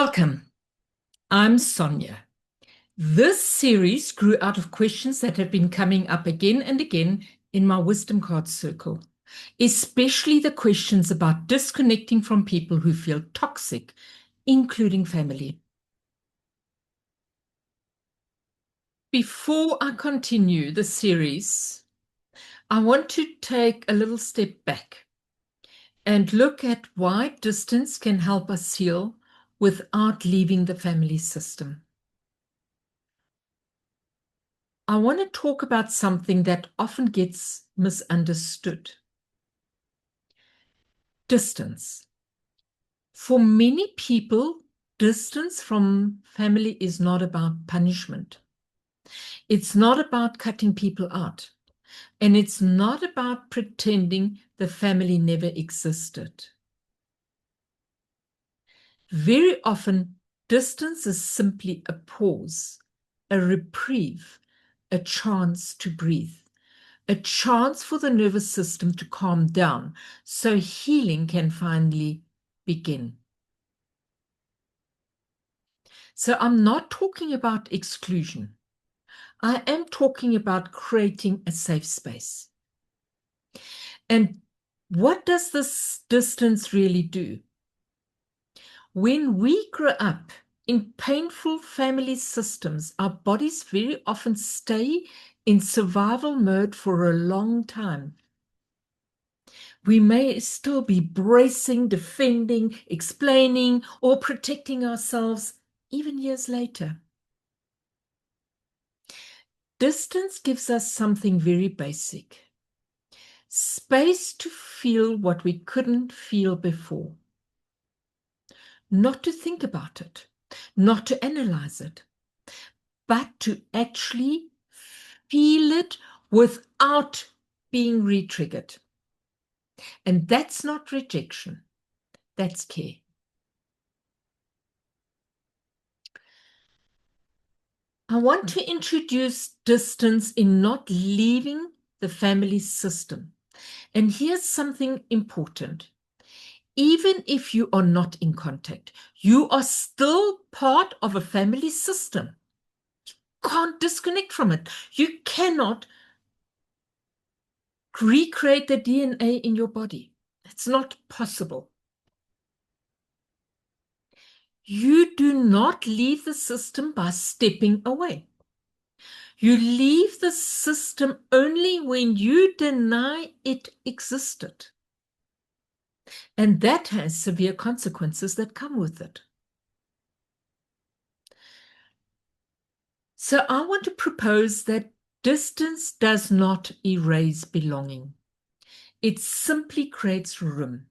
Welcome. I'm Sonja. This series grew out of questions that have been coming up again and again in my wisdom card circle, especially the questions about disconnecting from people who feel toxic, including family. Before I continue the series, I want to take a little step back and look at why distance can help us heal without leaving the family system. I want to talk about something that often gets misunderstood. Distance. For many people, distance from family is not about punishment. It's not about cutting people out. And it's not about pretending the family never existed. Very often, distance is simply a pause, a reprieve, a chance to breathe. A chance for the nervous system to calm down so healing can finally begin. So I'm not talking about exclusion. I am talking about creating a safe space. And what does this distance really do? When we grow up in painful family systems, our bodies very often stay in survival mode for a long time. We may still be bracing, defending, explaining, or protecting ourselves even years later. Distance gives us something very basic. Space to feel what we couldn't feel before. Not to think about it, not to analyze it, but to actually feel it without being re-triggered. And that's not rejection, that's care. I want to introduce distance in not leaving the family system. And here's something important. Even if you are not in contact, you are still part of a family system. You can't disconnect from it. You cannot recreate the DNA in your body. It's not possible. You do not leave the system by stepping away. You leave the system only when you deny it existed. And that has severe consequences that come with it. So I want to propose that distance does not erase belonging. It simply creates room.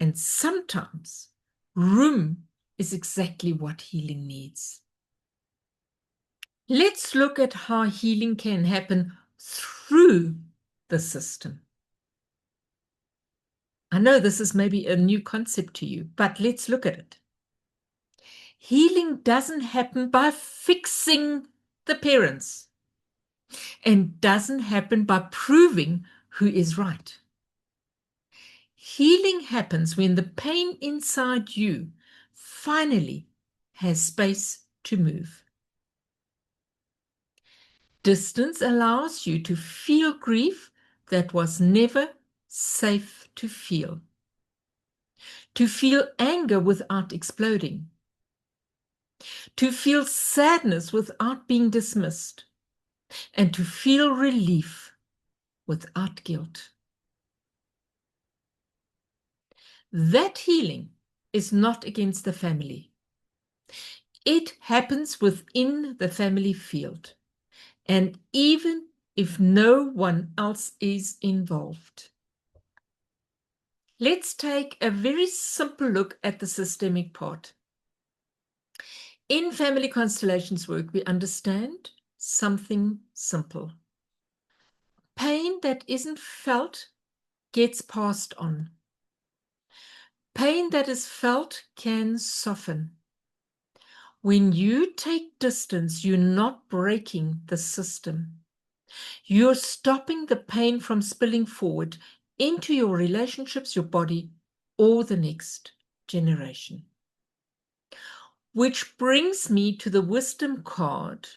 And sometimes room is exactly what healing needs. Let's look at how healing can happen through the system. I know this is maybe a new concept to you, but let's look at it. Healing doesn't happen by fixing the parents and doesn't happen by proving who is right. Healing happens when the pain inside you finally has space to move. Distance allows you to feel grief that was never safe to feel anger without exploding, to feel sadness without being dismissed, and to feel relief without guilt. That healing is not against the family. It happens within the family field, and even if no one else is involved. Let's take a very simple look at the systemic part. In family constellations work, we understand something simple. Pain that isn't felt gets passed on. Pain that is felt can soften. When you take distance, you're not breaking the system. You're stopping the pain from spilling forward into your relationships, your body, or the next generation. which brings me to the wisdom card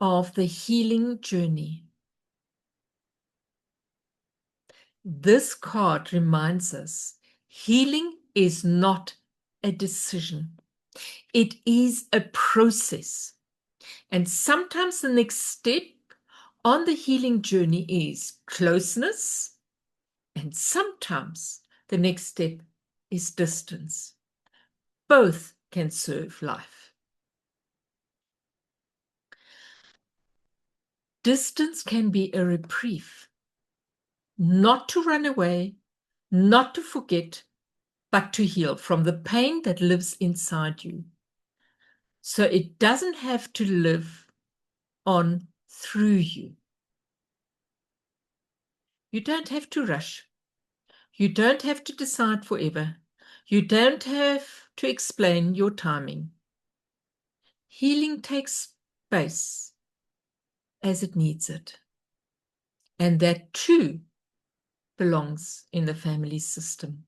of the healing journey. This card reminds us healing is not a decision. It is a process. And sometimes the next step on the healing journey is closeness, and sometimes the next step is distance. Both can serve life. Distance can be a reprieve, not to run away, not to forget, but to heal from the pain that lives inside you. So it doesn't have to live on through you. You don't have to rush. You don't have to decide forever. You don't have to explain your timing. Healing takes space as it needs it. And that too belongs in the family system.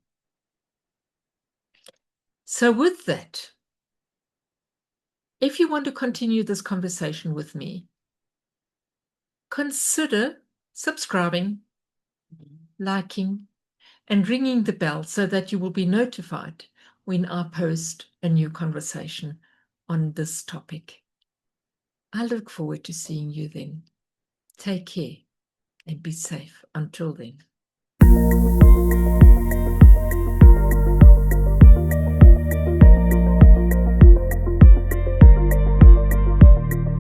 So with that, if you want to continue this conversation with me, consider subscribing, liking, and ringing the bell so that you will be notified when I post a new conversation on this topic. I look forward to seeing you then. Take care and be safe until then.